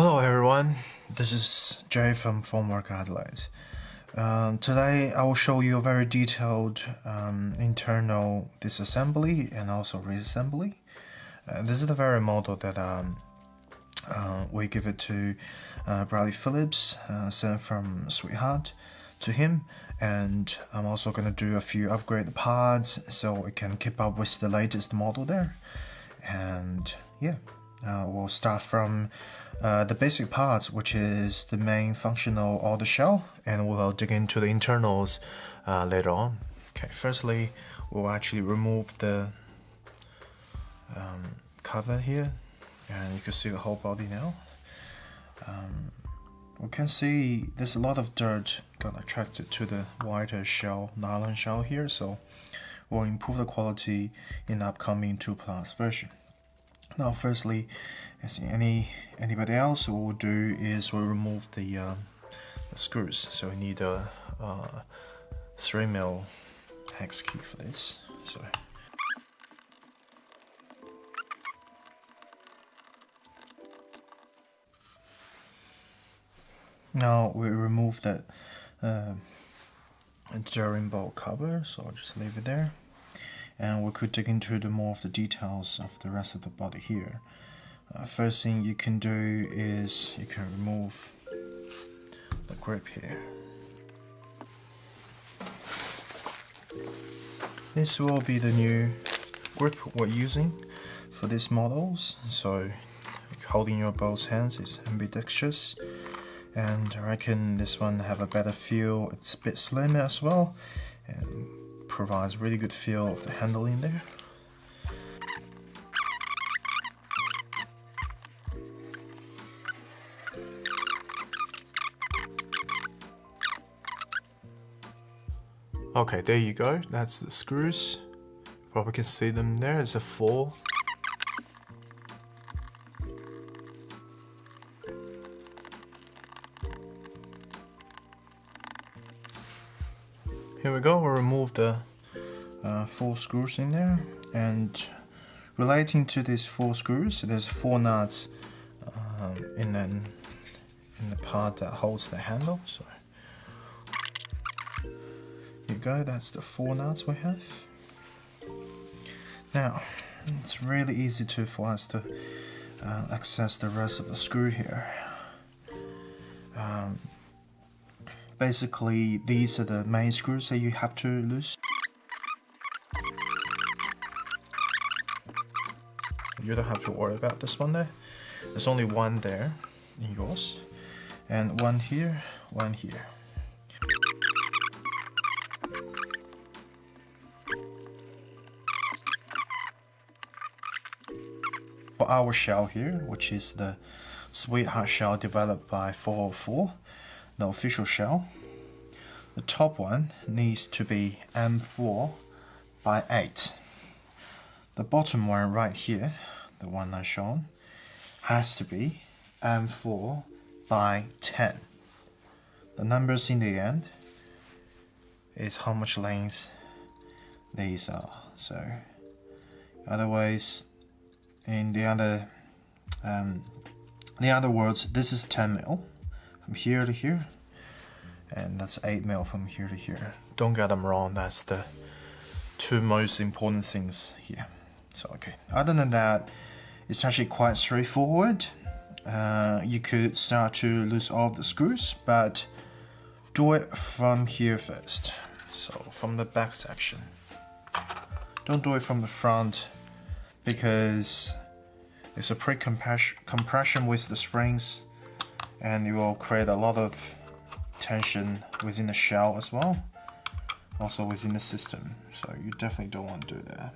Hello everyone, this is Jay from FoamworkAdelaide. Today I will show you a very detailed internal disassembly and also reassembly. This is the very model that we give it to Bradley Phillips, sent from Sweetheart to him, and I'm also going to do a few upgrade parts so it can keep up with the latest model there. And yeah, we'll start from the basic parts, which is the main functional or the shell, and we'll dig into the internals later on. Okay, firstly, we'll actually remove the cover here, and you can see the whole body now. We can see there's a lot of dirt got attracted to the whiter shell, nylon shell here, so we'll improve the quality in the upcoming 2+ version. Now, firstly, as anybody else, what we'll do is we'll remove the screws. So we need a 3mm hex key for this. So now we remove that jarring bolt cover, so I'll just leave it there. And we could dig into more of the details of the rest of the body here. First thing you can do is you can remove the grip here. This will be the new grip we're using for these models. So holding your both hands is ambidextrous, and I reckon this one have a better feel. It's a bit slimmer as well, and provides really good feel of the handling there. Okay, there you go. That's the screws. Probably can see them there. There's a 4. Here we go. We'll remove the 4 screws in there, and relating to these 4 screws, there's 4 nuts in the part that holds the handle. So here you go. That's the 4 nuts we have. Now it's really easy for us to access the rest of the screw here. Basically, these are the main screws that you have to lose. You don't have to worry about this one there. There's only one there in yours, and one here, one here. For our shell here, which is the Sweetheart shell developed by 404, the official shell, the top one needs to be M4 by 8. The bottom one right here, the one I've shown, has to be M4 by 10. The numbers in the end is how much length these are. So otherwise, in the other words, this is 10mm from here to here, and that's 8mm from here to here. Don't get them wrong, that's the 2 most important things here. So okay, other than that, it's actually quite straightforward. You could start to lose all of the screws, but do it from here first. So from the back section. Don't do it from the front, because it's a pre-compression with the springs, and it will create a lot of tension within the shell as well, also within the system. So you definitely don't want to do that.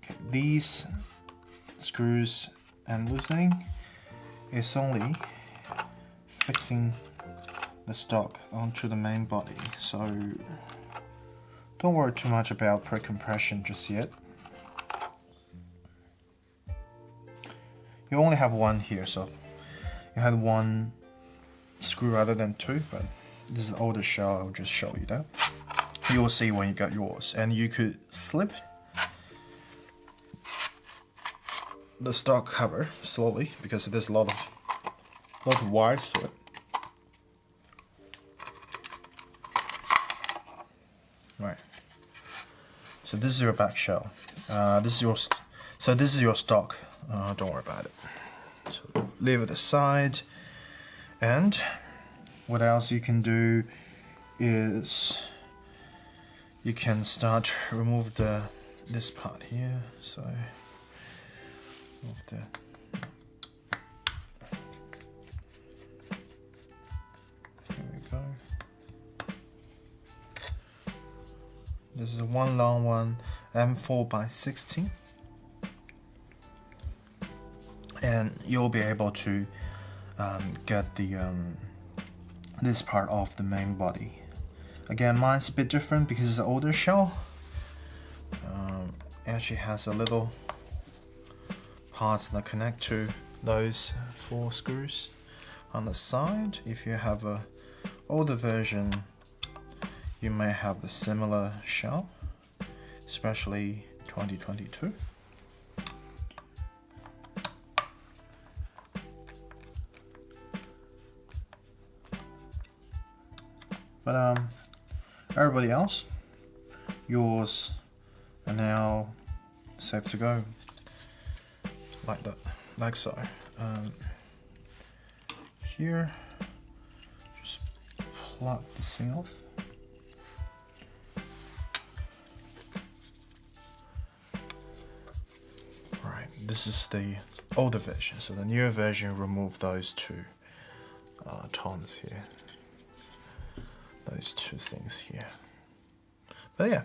Okay, these screws and loosening is only fixing the stock onto the main body, so don't worry too much about pre-compression just yet. You only have one here, so you had 1 screw rather than 2, but this is the older shell. I'll just show you that. You will see when you got yours, and you could slip the stock cover slowly because there's a lot of wires to it. Right. So this is your back shell. This is your stock. Don't worry about it. So leave it aside. And what else you can do is you can start to remove this part here. So move the here we go. This is a one long one, M4 by 16, and you'll be able to get the this part off the main body. Again, mine's a bit different because it's an older shell. Actually has a little parts that connect to those 4 screws on the side. If you have a older version, you may have the similar shell, especially 2022. But everybody else, yours are now safe to go, like that, like so. Here, just plug this thing off. Right, this is the older version. So the newer version remove those 2 tongs here. Those 2 things here. But yeah,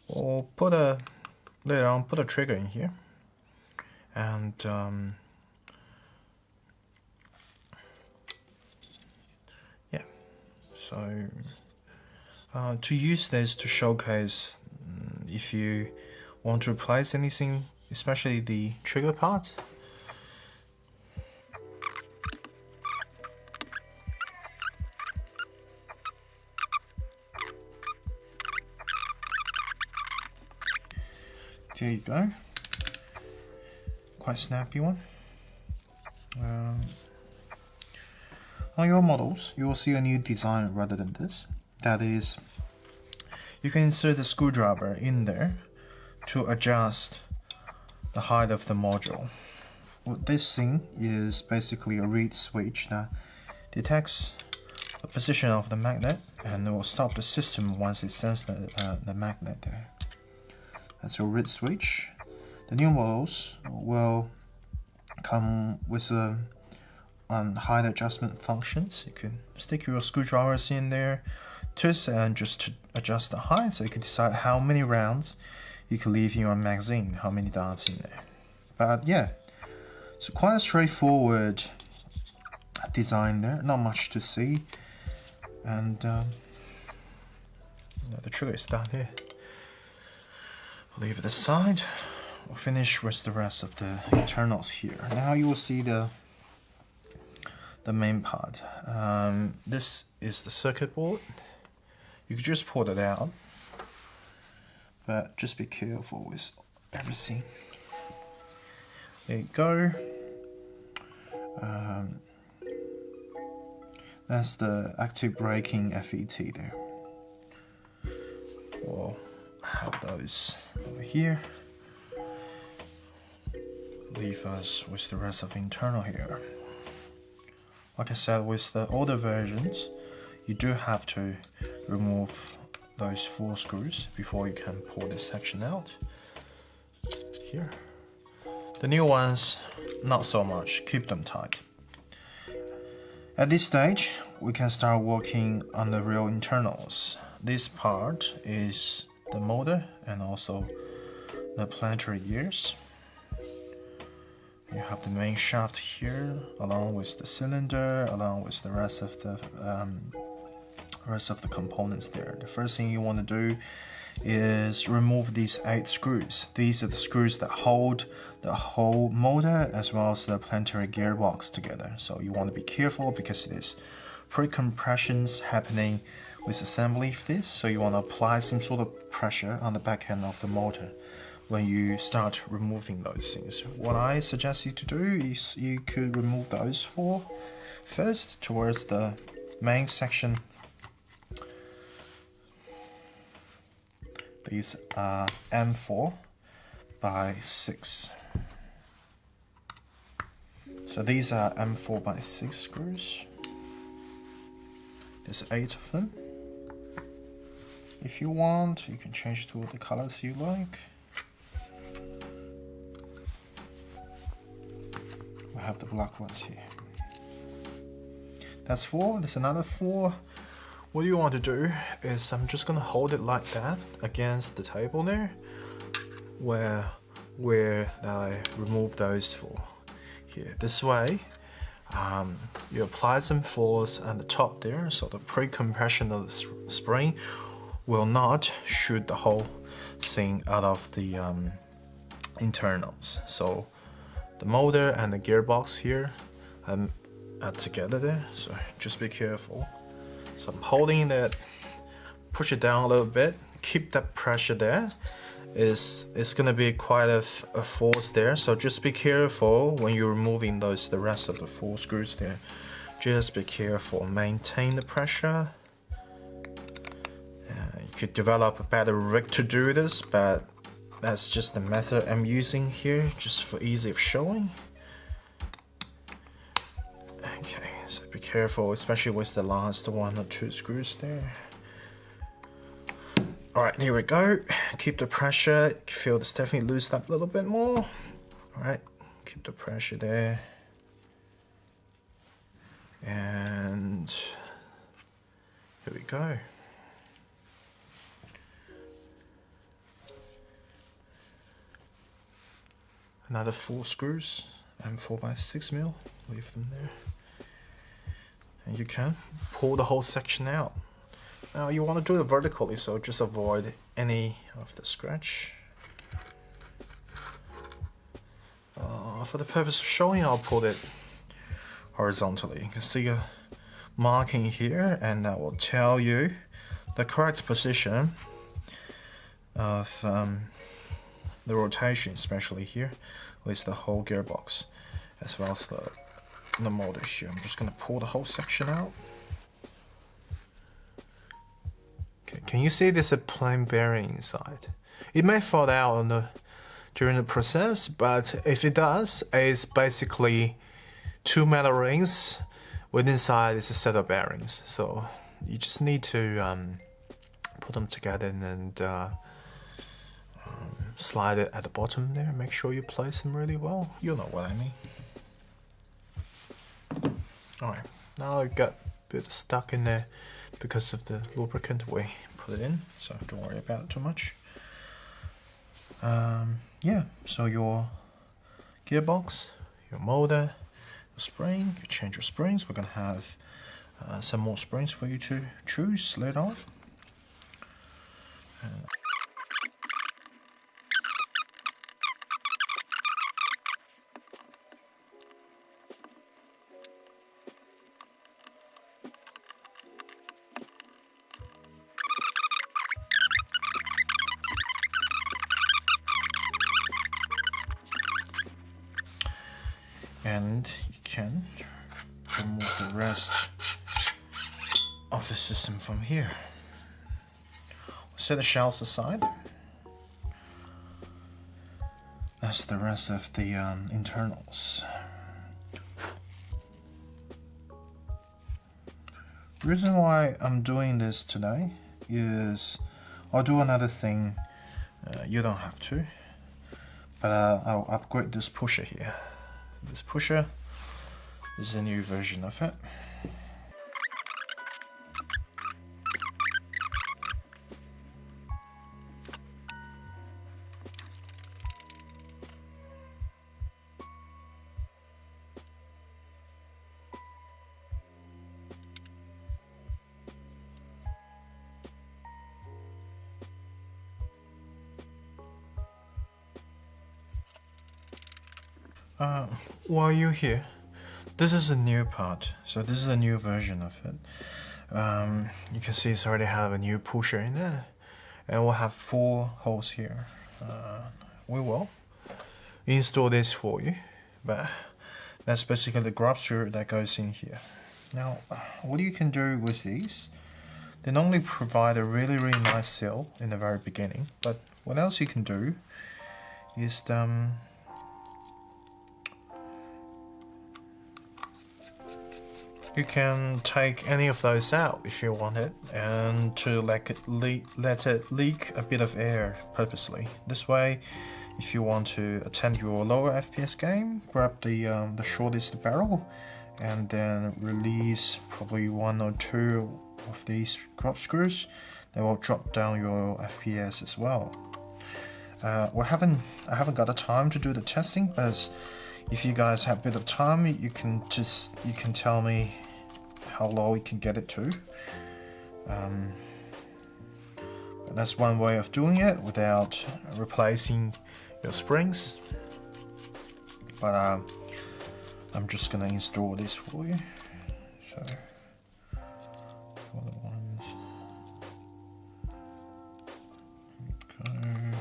we'll put later on put a trigger in here, and yeah. So to use this to showcase if you want to replace anything, especially the trigger part. There you go. Quite snappy one. On your models, you will see a new design rather than this. That is, you can insert the screwdriver in there to adjust the height of the module. Well, this thing is basically a reed switch that detects the position of the magnet and it will stop the system once it senses the magnet there. That's your reed switch. The new models will come with height adjustment functions. You can stick your screwdrivers in there, twist and just to adjust the height, so you can decide how many rounds you can leave in your magazine, how many darts in there. But yeah, so quite a straightforward design there, not much to see. And the trigger is down here. Leave it aside. We'll finish with the rest of the internals here. Now you will see the main part. This is the circuit board. You could just pull it out, but just be careful with everything. There you go. That's the active braking FET there. We'll have those over here. Leave us with the rest of internal here. Like I said, with the older versions, you do have to remove those 4 screws before you can pull this section out. Here. The new ones, not so much. Keep them tight. At this stage, we can start working on the real internals. This part is the motor and also the planetary gears. You have the main shaft here, along with the cylinder, along with the rest of the components there. The first thing you want to do is remove these 8 screws. These are the screws that hold the whole motor as well as the planetary gearbox together. So you want to be careful because there's pre-compressions happening with assembly of this, so you want to apply some sort of pressure on the back end of the motor when you start removing those things. What I suggest you to do is you could remove those four first towards the main section. These are M4 by 6. So these are M4 by 6 screws. There's 8 of them. If you want, you can change to the colors you like. We have the black ones here. That's 4. There's another 4. What you want to do is I'm just gonna hold it like that against the table there, where I remove those 4 here. This way, you apply some force on the top there, so the pre-compression of the spring will not shoot the whole thing out of the internals. So the motor and the gearbox here are together there, so just be careful. So I'm holding that, push it down a little bit, keep that pressure there. It's gonna be quite a force there, so just be careful when you're removing the rest of the 4 screws there. Just be careful, maintain the pressure. You could develop a better rig to do this, but that's just the method I'm using here, just for ease of showing. Okay, so be careful, especially with the last 1 or 2 screws there. Alright, here we go. Keep the pressure. Feel it's definitely loosened up a little bit more. Alright, keep the pressure there. And here we go. Another 4 screws and 4 by 6 mil. Leave them there. And you can pull the whole section out. Now you want to do it vertically, so just avoid any of the scratch. For the purpose of showing, I'll put it horizontally. You can see a marking here, and that will tell you the correct position of the rotation, especially here with the whole gearbox, as well as the motor here. I'm just going to pull the whole section out. Okay, can you see there's a plain bearing inside? It may fall out during the process, but if it does, it's basically 2 metal rings. Within inside is a set of bearings. So you just need to put them together and slide it at the bottom there. Make sure you place them really well. You know what I mean. Alright, now it got a bit stuck in there because of the lubricant we put it in, so don't worry about it too much. Yeah, so your gearbox, your motor, the spring, you change your springs. We're gonna have some more springs for you to choose later on. And you can remove the rest of the system from here. Set the shells aside. That's the rest of the internals. The reason why I'm doing this today is I'll do another thing. You don't have to, but I'll upgrade this pusher here. This pusher is a new version of it. While you're here, this is a new part, so this is a new version of it. You can see it's already have a new pusher in there, and we'll have 4 holes here. We will install this for you, but that's basically the grub screw that goes in here. Now, what you can do with these, they normally provide a really nice seal in the very beginning, but what else you can do is you can take any of those out if you want it, and to let it leak a bit of air purposely. This way, if you want to attend your lower FPS game, grab the shortest barrel and then release probably 1 or 2 of these grub screws. They will drop down your FPS as well. I haven't got the time to do the testing, but if you guys have a bit of time, you can tell me how low you can get it to. But that's one way of doing it without replacing your springs. But I'm just gonna install this for you. So for the ones, okay.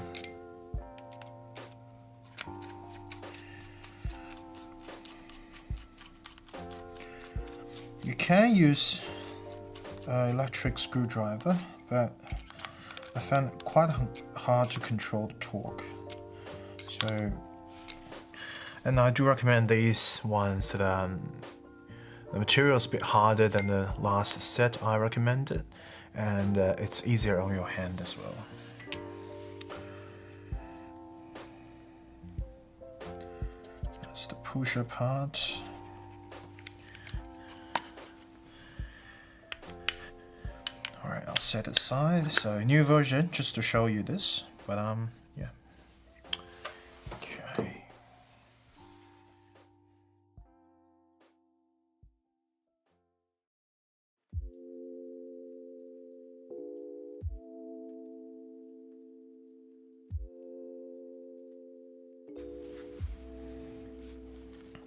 You can use an electric screwdriver, but I found it quite hard to control the torque. So, and I do recommend these ones that the material is a bit harder than the last set I recommended, and it's easier on your hand as well. That's the pusher part. Alright, I'll set it aside. So new version, just to show you this, but yeah. Okay.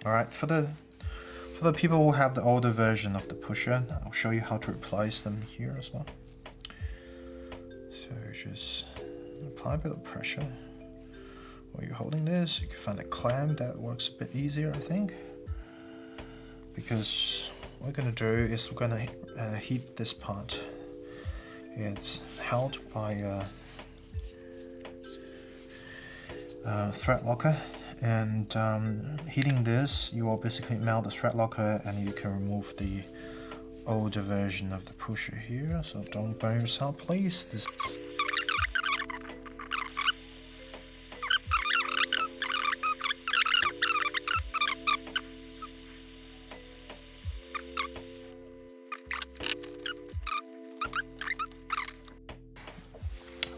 Alright, for the people who have the older version of the pusher, I'll show you how to replace them here as well. So just apply a bit of pressure while you're holding this. You can find a clamp that works a bit easier, I think, because what we're going to do is we're going to heat this part. It's held by a thread locker, and heating this, you will basically melt the thread locker, and you can remove the older version of the pusher here. So don't burn yourself, please.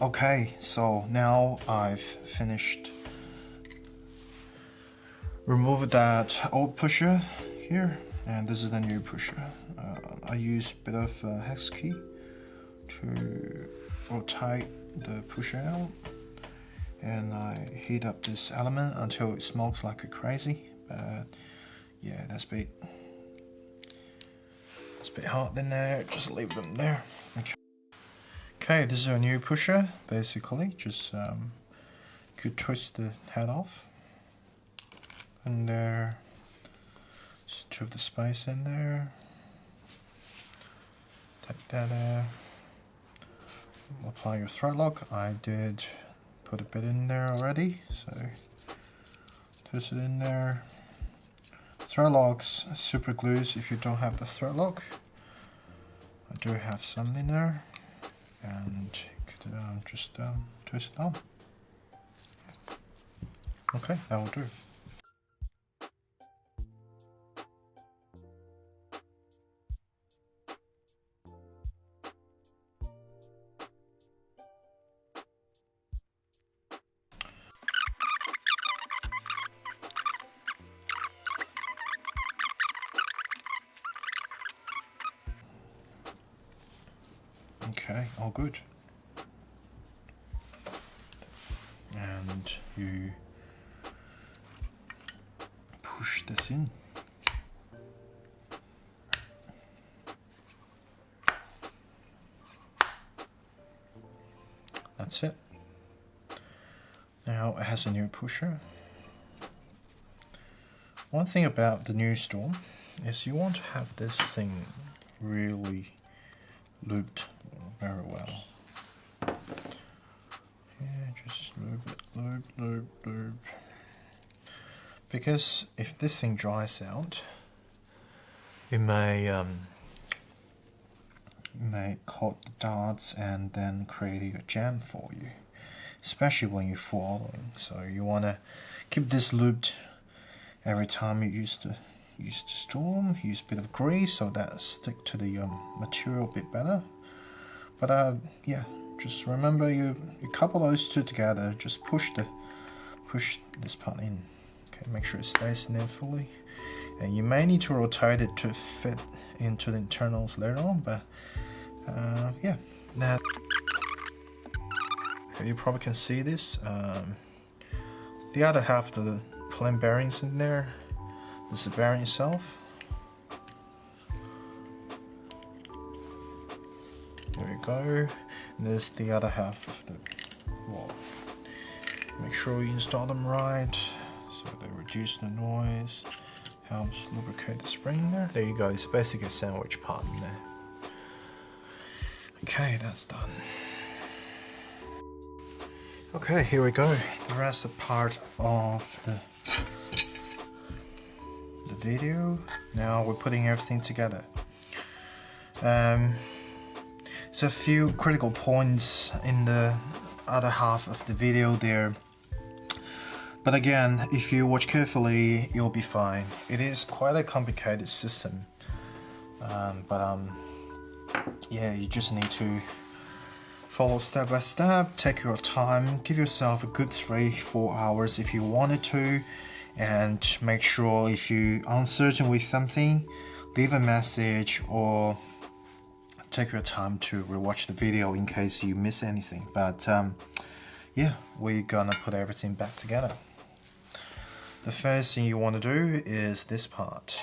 Okay, so now I've finished. Remove that old pusher here, and this is the new pusher. I use a bit of hex key to rotate the pusher out, and I heat up this element until it smokes like a crazy. But yeah, that's a bit hot in there. Just leave them there. Okay, this is a new pusher. Basically, just could twist the head off. And there, just 2 of the space in there. Take that out. Apply your thread lock. I did put a bit in there already, so twist it in there. Thread locks super glues if you don't have the thread lock. I do have some in there, and just twist it on. Okay, that will do. Okay, all good. And you push this in. That's it. Now it has a new pusher. One thing about the new Storm is you want to have this thing really looped very well. Yeah, just loop it, loop. Because if this thing dries out, it may caught the darts and then create a jam for you, especially when you're following. So you want to keep this looped every time you use the Storm. Use a bit of grease so that stick to the material a bit better. But yeah, just remember you couple those two together. Just push this part in. Okay, make sure it stays in there fully. And you may need to rotate it to fit into the internals later on, but yeah. Now, okay, you probably can see this. The other half of the plain bearings in there. This is the bearing itself. There we go. And there's the other half of the wall. Make sure you install them right so they reduce the noise. Helps lubricate the spring there. There you go, it's basically a sandwich part in there. Okay, that's done. Okay, here we go. The rest of part of the video. Now we're putting everything together. There's a few critical points in the other half of the video there. But again, if you watch carefully, you'll be fine. It is quite a complicated system. Yeah, you just need to follow step by step, take your time, give yourself a good 3-4 hours if you wanted to, and make sure if you're uncertain with something, leave a message or take your time to rewatch the video in case you miss anything. But yeah, we're gonna put everything back together. The first thing you want to do is this part.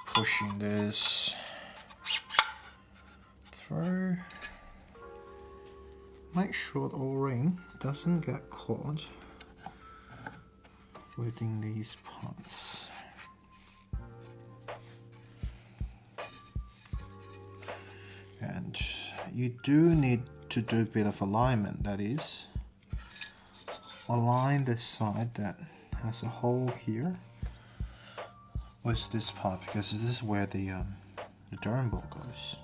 Pushing this through. Make sure the O-ring doesn't get caught within these parts. And you do need to do a bit of alignment, that is, align the side that has a hole here with this part, because this is where the Durham ball goes.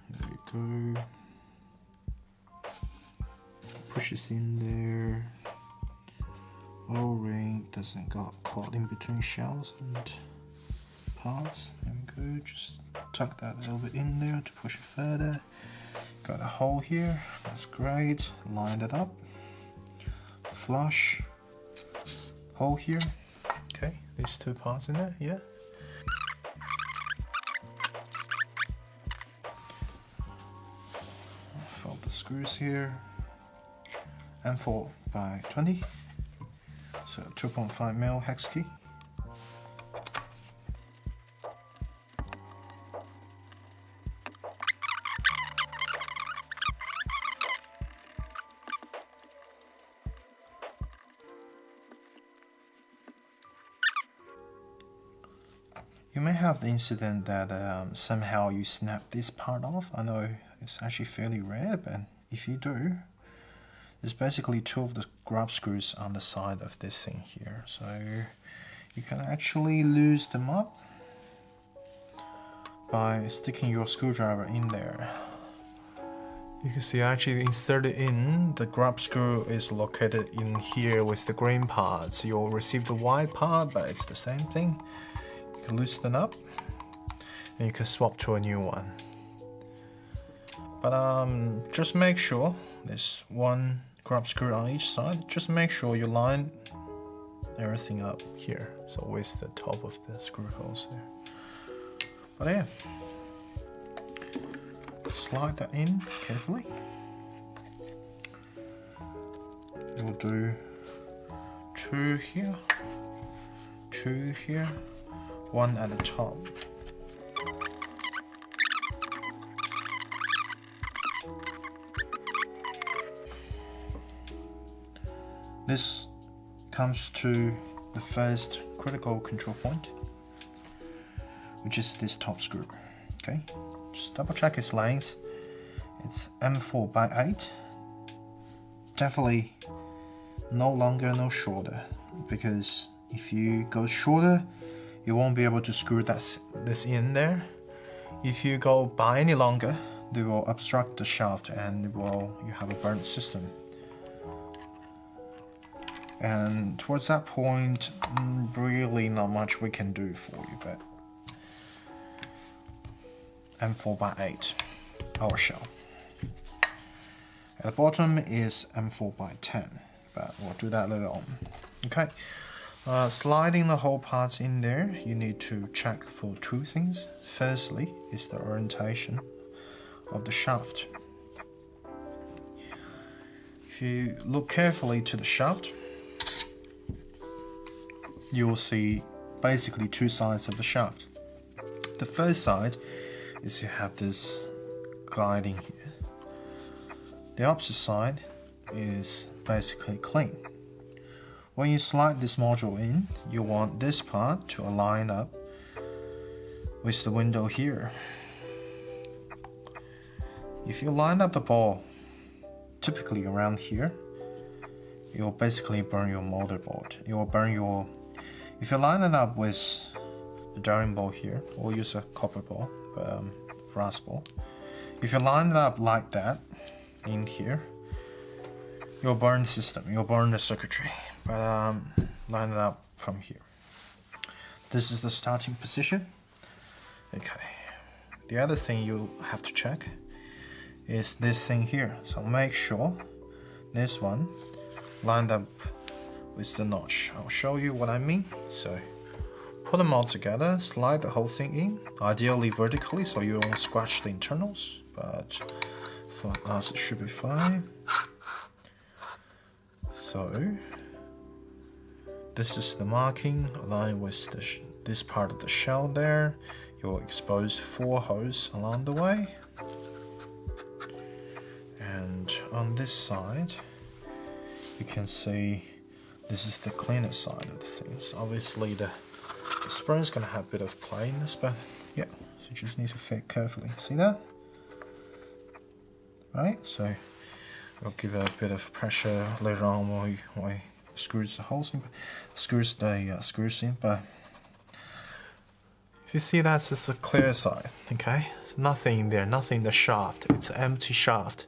There we go. Push this in there. O-ring doesn't get caught in between shells and parts. There we go. Just tuck that a little bit in there to push it further. Got a hole here. That's great. Line it up. Flush. Hole here. Okay, these two parts in there. Yeah. Fold the screws here. And 4x20. So 2.5mm hex key. You may have the incident that somehow you snap this part off. I know it's actually fairly rare, but if you do, there's basically two of the grub screws on the side of this thing here. So you can actually lose them up by sticking your screwdriver in there. You can see I actually inserted in, the grub screw is located in here with the green part. So you'll receive the white part, but it's the same thing. You can loosen up and you can swap to a new one. But just make sure there's one grub screw on each side. Just make sure you line everything up here. So with the top of the screw holes there. But yeah, slide that in carefully. We'll do two here, one at the top. this comes to the first critical control point, which is this top screw. Okay, just double check its length. It's M4 by 8. Definitely no longer, no shorter, because if you go shorter, you won't be able to screw this in there. If you go by any longer, they will obstruct the shaft and you have a burnt system. And towards that point, really not much we can do for you, but M4 by 8, our shell. At the bottom is M4 by 10, but we'll do that later on. Okay, sliding the whole part in there, you need to check for two things. Firstly is the orientation of the shaft. If you look carefully to the shaft, you will see basically two sides of the shaft. The first side is you have this guiding here. The opposite side is basically clean. When you slide this module in, you want this part to align up with the window here. If you line up the ball typically around here, it will basically burn your motherboard. It will burn your... If you line it up with the bearing ball here, or use a copper ball, brass ball. If you line it up like that in here, you'll burn the system, you'll burn the circuitry. But line it up from here. This is the starting position. Okay. The other thing you have to check is this thing here. So make sure this one lined up with the notch. I'll show you what I mean. So put them all together, slide the whole thing in, ideally vertically so you don't scratch the internals, but for us it should be fine. So this is the marking aligned with this part of the shell there. You'll expose 4 holes along the way. And on this side, you can see this is the cleaner side of the things. Obviously the spring is going to have a bit of play in this, but yeah, so you just need to fit carefully. See that? Right, so I'll give it a bit of pressure later on when we screws the holes in, screws in, but if you see that's just a clear side, okay? So nothing in there, nothing in the shaft, it's an empty shaft.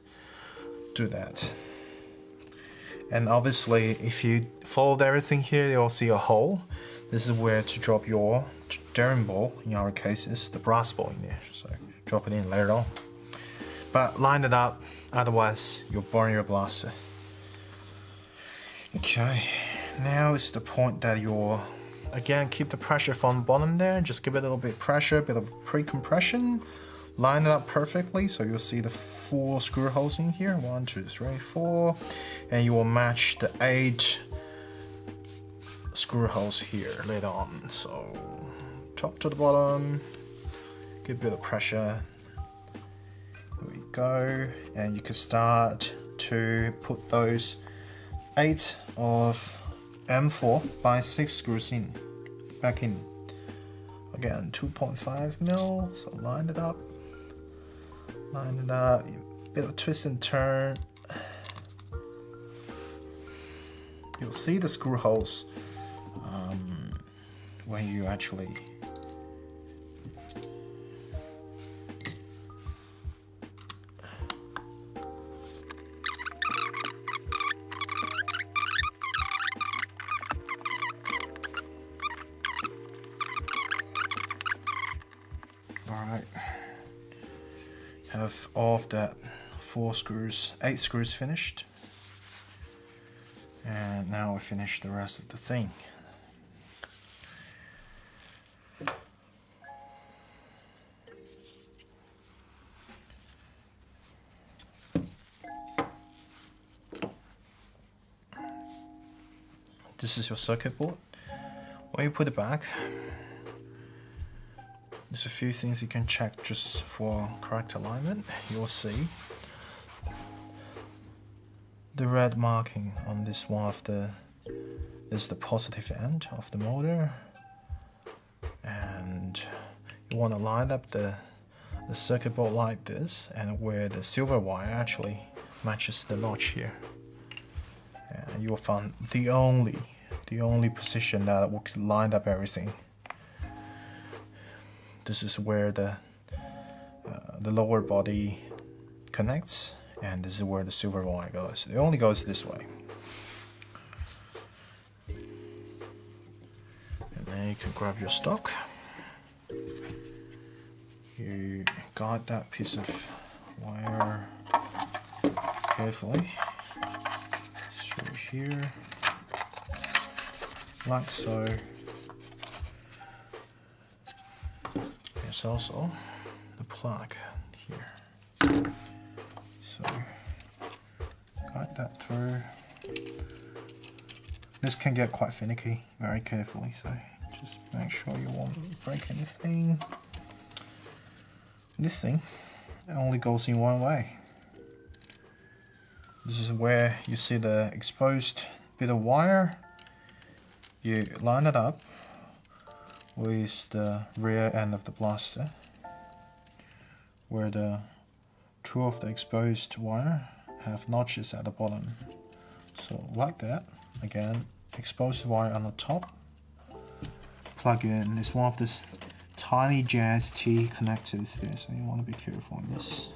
Do that. And obviously if you fold everything here, you'll see a hole. This is where to drop your bearing ball, in our case is the brass ball in there, so drop it in later on. But line it up, otherwise you'll burn your blaster. Okay, now it's the point that you'll, again, keep the pressure from the bottom there, just give it a little bit of pressure, a bit of pre-compression, line it up perfectly, so you'll see the 4 screw holes in here, 1, 2, 3, 4, and you will match the 8 screw holes here later on. So top to the bottom, give a bit of pressure, here we go, and you can start to put those 8 of M4 by 6 screws in, back in. Again, 2.5 mil, so line it up, bit of twist and turn. You'll see the screw holes when you actually Alright, have all of that 8 screws finished, and now we finish the rest of the thing. This is your circuit board. When you put it back, there's a few things you can check just for correct alignment. You'll see the red marking on this one of the is the positive end of the motor, and you want to line up the circuit board like this, and where the silver wire actually matches the notch here, and you'll find the only position that will line up everything. This is where the lower body connects, and this is where the silver wire goes. It only goes this way. And then you can grab your stock. You guide that piece of wire carefully through here, like so. There's also the plug here, so guide that through. This can get quite finicky, very carefully, so just make sure you won't break anything. This thing only goes in one way. This is where you see the exposed bit of wire. You line it up with the rear end of the blaster, where the two of the exposed wire have notches at the bottom. So like that. Again, exposed wire on the top. Plug in. It's one of these tiny JST connectors there, so you want to be careful on this.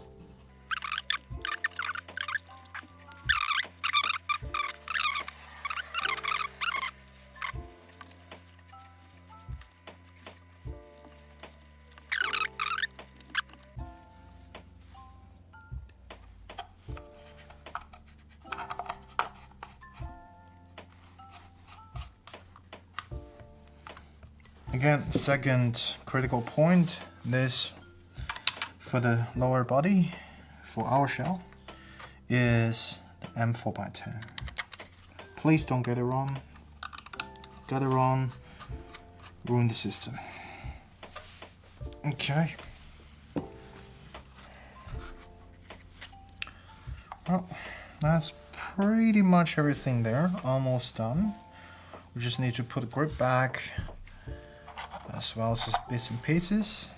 Again, second critical point, this for the lower body for our shell is the M4x10. Please don't get it wrong. Get it wrong, ruin the system. Okay. Well, that's pretty much everything there. Almost done. We just need to put a grip back, as well as bits and pieces,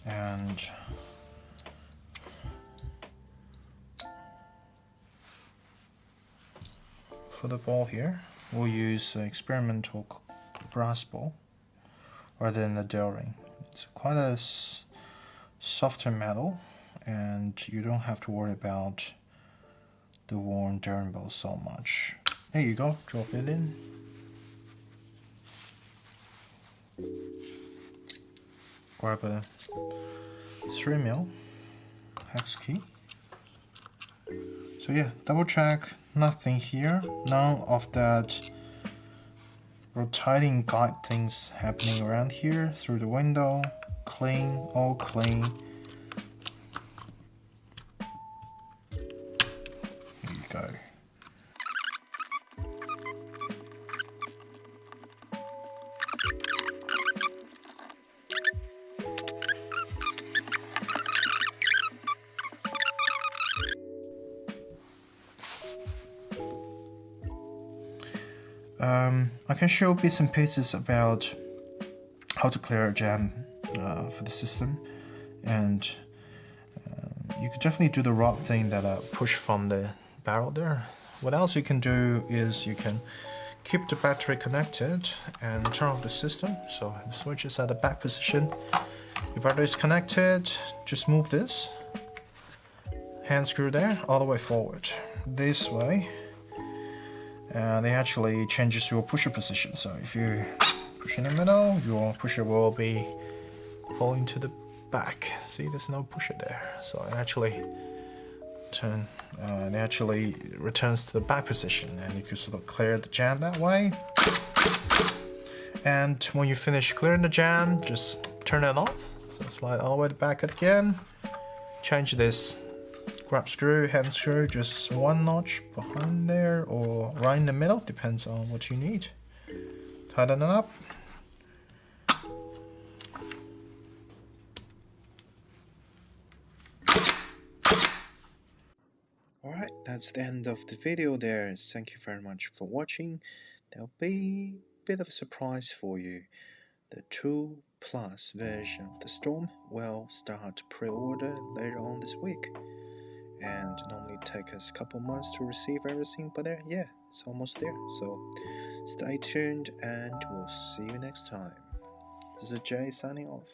and for the ball here we'll use an experimental brass ball rather than the Dell ring. It's quite a softer metal, and you don't have to worry about the worn Darren ball so much. There you go, drop it in. Grab a 3mm hex key. So yeah, double check, nothing here, none of that rotating guide things happening around here through the window. Clean, all clean. Here you go. I can show bits and pieces about how to clear a jam for the system, and you could definitely do the right thing that push from the barrel there. What else you can do is you can keep the battery connected and turn off the system. So the switch is at the back position. Your battery is connected, just move this hand screw there all the way forward. This way. And it actually changes your pusher position. So if you push in the middle, your pusher will be falling to the back. See, there's no pusher there. So it actually returns to the back position, and you can sort of clear the jam that way. And when you finish clearing the jam, just turn it off. So slide all the way back again. Change this grab screw, hand screw, just one notch behind there or right in the middle, depends on what you need. Tighten it up. Alright, that's the end of the video there. Thank you very much for watching. There'll be a bit of a surprise for you. The 2 Plus version of the Storm will start pre-order later on this week. And normally take us a couple months to receive everything, but yeah, it's almost there. So stay tuned and we'll see you next time. This is Jay signing off.